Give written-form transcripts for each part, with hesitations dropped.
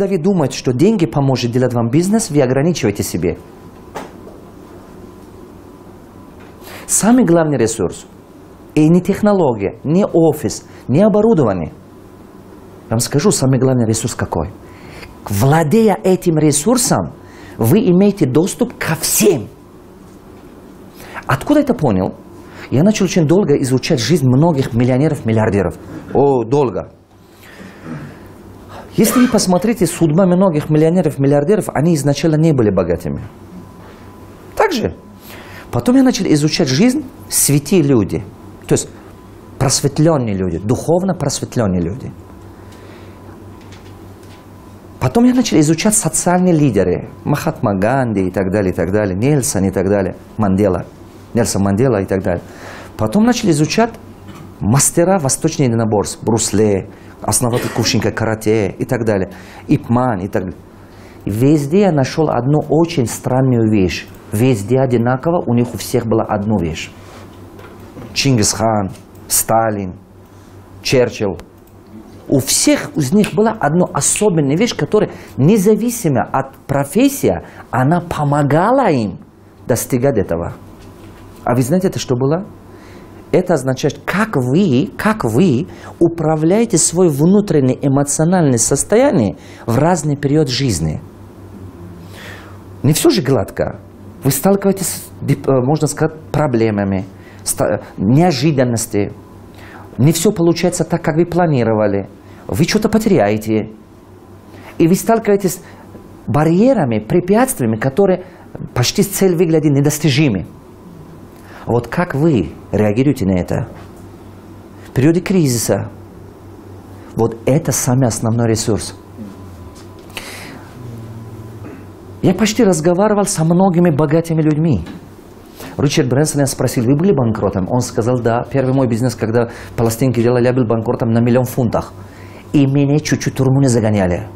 когда вы думаете, что деньги поможет делать вам бизнес, вы ограничиваете себе. Самый главный ресурс. И не технология, не офис, не оборудование. Я вам скажу, самый главный ресурс какой. Владея этим ресурсом, вы имеете доступ ко всем. Откуда это понял? Я начал очень долго изучать жизнь многих миллионеров, миллиардеров. О, долго. Если вы посмотрите судьбу многих миллионеров, миллиардеров, они изначально не были богатыми. Так же. Потом я начал изучать жизнь святые люди. То есть просветленные люди, духовно просветленные люди. Потом я начал изучать социальные лидеры. Махатма Ганди и так далее, Нельсон и так далее, Нельсон Мандела и так далее. Потом начал изучать мастера восточных единоборств. Брюс Ли, основатель кувшинка карате и так далее. Ип Ман и так далее. И везде я нашел одну очень странную вещь. Везде одинаково, у них у всех была одна вещь. Чингисхан, Сталин, Черчилль. У всех из них была одна особенная вещь, которая, независимо от профессии, она помогала им достигать этого. А вы знаете, это что было? Это означает, как вы управляете свое внутреннее эмоциональное состояние в разный период жизни. Не все же гладко. Вы сталкиваетесь с, можно сказать, проблемами, неожиданностью. Не все получается так, как вы планировали. Вы что-то потеряете. И вы сталкиваетесь с барьерами, препятствиями, которые почти цель выглядит недостижимы. Вот как вы реагируете на это? В периоде кризиса. Вот это самый основной ресурс. Я почти разговаривал со многими богатыми людьми. Ричард Брэнсон, я спросил, вы были банкротом? Он сказал, да. Первый мой бизнес, когда пластинки делали, я был банкротом на 1 000 000 фунтов. И меня чуть-чуть в тюрьму не загоняли.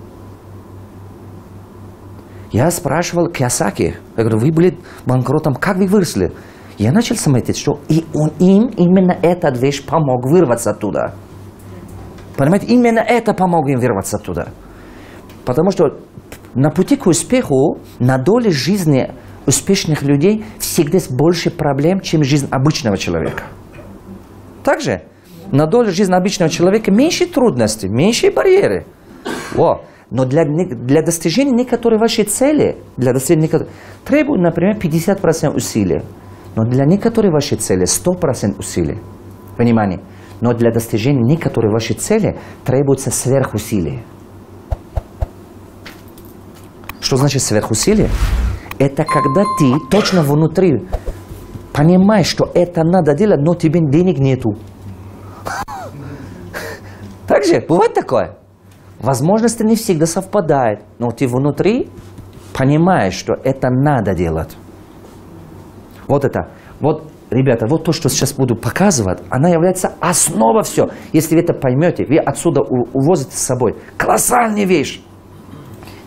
Я спрашивал Кийосаки, я говорю, вы были банкротом, как вы выросли? Я начал смотреть, что им именно эта вещь помог вырваться оттуда. Понимаете, именно это помогло им вырваться оттуда. Потому что на пути к успеху, на доле жизни успешных людей всегда есть больше проблем, чем жизнь обычного человека. Также на доле жизни обычного человека меньше трудностей, меньше барьеры. Но для достижения некоторой вашей цели, требует, например, 50% усилий. Но для некоторой вашей цели 100% усилий. Понимание? Но для достижения некоторой вашей цели требуется сверхусилие. Что значит сверхусилие? Это когда ты точно внутри понимаешь, что это надо делать, но тебе денег нету. Так же, бывает такое? Возможности не всегда совпадают, но ты внутри понимаешь, что это надо делать. Вот это. Вот, ребята, вот то, что сейчас буду показывать, она является основой всего. Если вы это поймете, вы отсюда увозите с собой колоссальную вещь.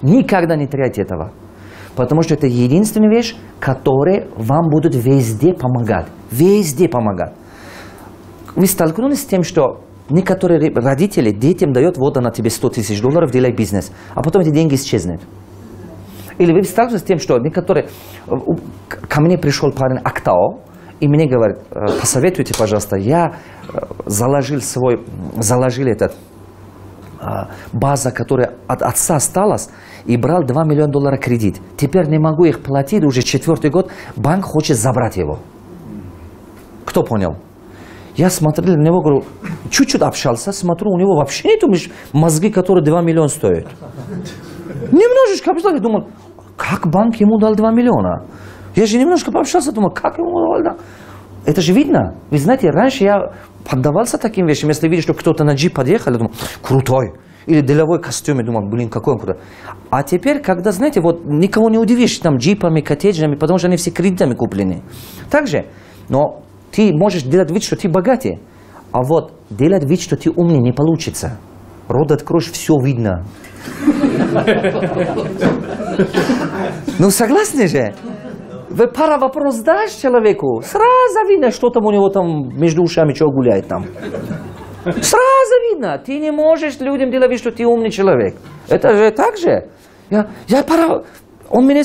Никогда не теряйте этого. Потому что это единственная вещь, которая вам будет везде помогать. Везде помогать. Вы столкнулись с тем, что некоторые родители детям дают, вот она тебе $100 000, делай бизнес, а потом эти деньги исчезнут. Или вы сталкиваетесь с тем, что некоторые... Ко мне пришел парень Актау, и мне говорит, посоветуйте, пожалуйста, я заложил этот база, которая от отца осталась, и брал $2 миллиона кредит. Теперь не могу их платить, уже 4-й год, банк хочет забрать его. Кто понял? Я смотрел на него, говорю, чуть-чуть общался, смотрю, у него вообще нету мозги, которые 2 миллиона стоят. Немножечко общался, думал, как банк ему дал 2 миллиона? Я же немножко пообщался, думал, как ему дал? Это же видно. Вы знаете, раньше я поддавался таким вещам. Если видишь, что кто-то на джип подъехал, я думал, крутой. Или деловой костюм, я думал, блин, какой он крутой. А теперь, когда, знаете, вот никого не удивишь там джипами, коттеджами, потому что они все кредитами куплены. Так же, но ты можешь делать вид, что ты богатый, а вот делать вид, что ты умный, не получится. Рот откроешь, все видно. Ну, согласны же? Вы пара вопрос дашь человеку, сразу видно, что там у него там между ушами, что гуляет там. Сразу трудно. Ты не можешь людям делать вид, что ты умный человек. Это же так же. Он меня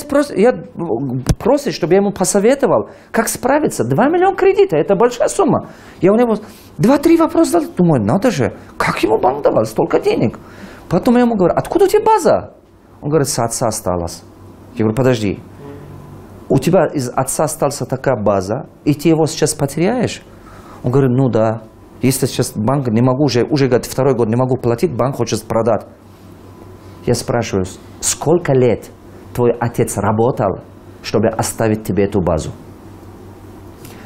просит, чтобы я ему посоветовал, как справиться. 2 миллиона кредита, это большая сумма. Я у него 2-3 вопроса задал. Думаю, надо же, как ему банк давал столько денег? Потом я ему говорю, откуда у тебя база? Он говорит, с отца осталось. Я говорю, подожди, у тебя из отца осталась такая база, и ты его сейчас потеряешь? Он говорит, ну да. Если сейчас банк не могу, уже говорит, 2-й год не могу платить, банк хочет продать. Я спрашиваю, сколько лет твой отец работал, чтобы оставить тебе эту базу?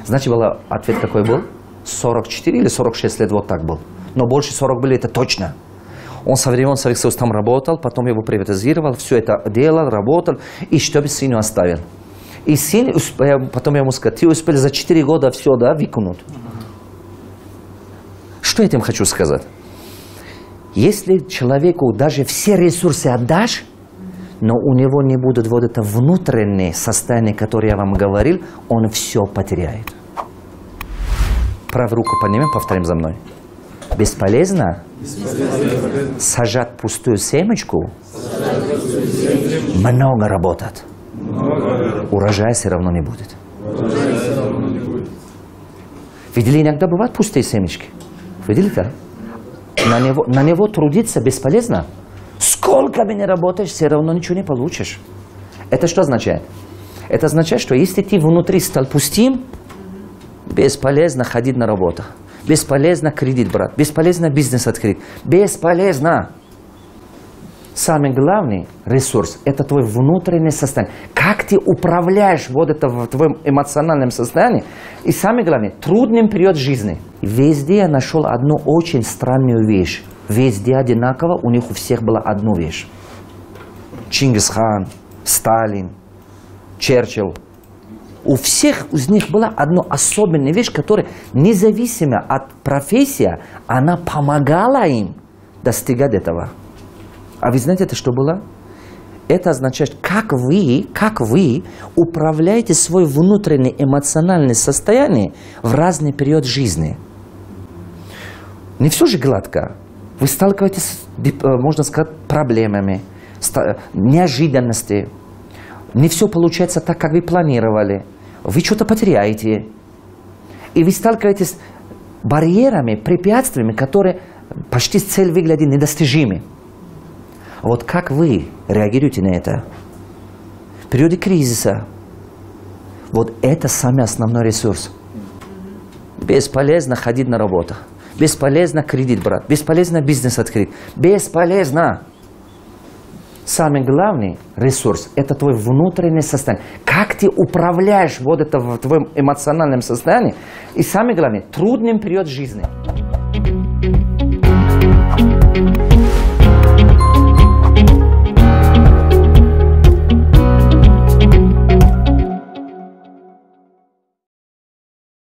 Значит, ответ какой был? 44 или 46 лет, вот так был. Но больше 40 были, это точно. Он со времен Советского Союза там работал, потом его приватизировал, все это делал, работал, и чтобы сыну оставил. И сын, потом я ему сказал, ты успел за 4 года все, да, выкинуть. Что я этим хочу сказать? Если человеку даже все ресурсы отдашь, но у него не будет вот это внутреннее состояние, которое я вам говорил, он все потеряет. Правую руку поднимем, повторим за мной. Бесполезно сажать пустую семечку, много работать. Урожая все равно не будет. Видели, иногда бывают пустые семечки? Видели, да? На него трудиться бесполезно. Сколько бы ни работаешь, все равно ничего не получишь. Это что означает? Это означает, что если ты внутри стал пустым, бесполезно ходить на работу. Бесполезно кредит брать. Бесполезно бизнес открыть. Бесполезно. Самый главный ресурс – это твой внутреннее состояние. Как ты управляешь вот это в твоем эмоциональном состоянии. И самое главное – трудный период жизни. Везде я нашел одну очень странную вещь. Везде одинаково, у них у всех была одна вещь. Чингисхан, Сталин, Черчилль. У всех из них была одна особенная вещь, которая, независимо от профессии, она помогала им достигать этого. А вы знаете, это что было? Это означает, как вы управляете свое внутреннее эмоциональное состояние в разный период жизни. Не все же гладко. Вы сталкиваетесь с, можно сказать, проблемами, неожиданностью. Не все получается так, как вы планировали. Вы что-то потеряете. И вы сталкиваетесь с барьерами, препятствиями, которые почти цель выглядит недостижимы. Вот как вы реагируете на это? В периоде кризиса. Вот это самый основной ресурс. Бесполезно ходить на работу. Бесполезно кредит брать. Бесполезно бизнес открыть. Бесполезно. Самый главный ресурс – это твой внутреннее состояние. Как ты управляешь вот это в твоем эмоциональном состоянии. И самое главное – трудный период жизни.